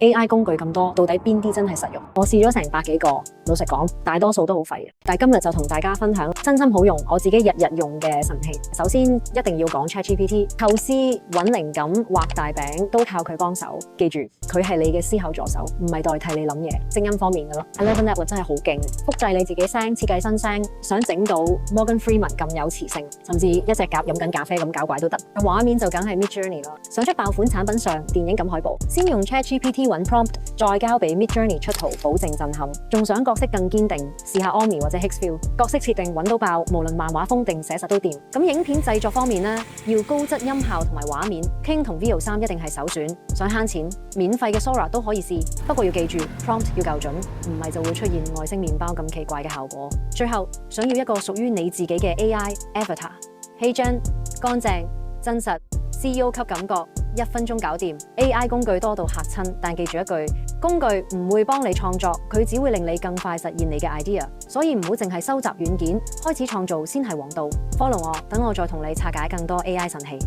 AI 工具咁多，到底邊啲真係實用？我試咗成100幾個，老實講，大多數都好廢嘅。但係今日就同大家分享真心好用，我自己日日用嘅神器。首先一定要講 ChatGPT， 構思、揾靈感、畫大餅都靠佢幫手。記住，佢係你嘅思考助手，唔係代替你諗嘢。聲音方面嘅咯 ，ElevenLabs 真係好勁，複製你自己聲，設計新聲，想整到 Morgan Freeman 咁有磁性，甚至一隻鴿飲緊咖啡咁搞怪都得。畫面就梗係 Midjourney 啦，想出爆款產品上電影咁海報，先用 ChatGPT 揾 prompt， 再交俾 Midjourney 出圖，保證震撼。仲想角色更堅定，試下 Omni 或者 Hexfill， 角色設定揾到爆，無論漫畫風定寫實都掂。咁影片製作方面呢，要高質音效同埋畫面 ，King 同 Veo 3一定係首選。想慳錢，免費嘅 Sora 都可以試，不過要記住 prompt 要夠準，唔係就會出現外星麵包咁奇怪嘅效果。最後想要一個屬於你自己嘅 AI Avatar， 氣質乾淨真實 CEO 級感覺，1分鐘搞掂。AI 工具多到嚇親，但記住一句，工具唔會幫你創作，佢只會令你更快實現你嘅 idea。所以唔好淨係收集軟件，開始創造先係王道。Follow 我，等我再同你拆解更多 AI 神器。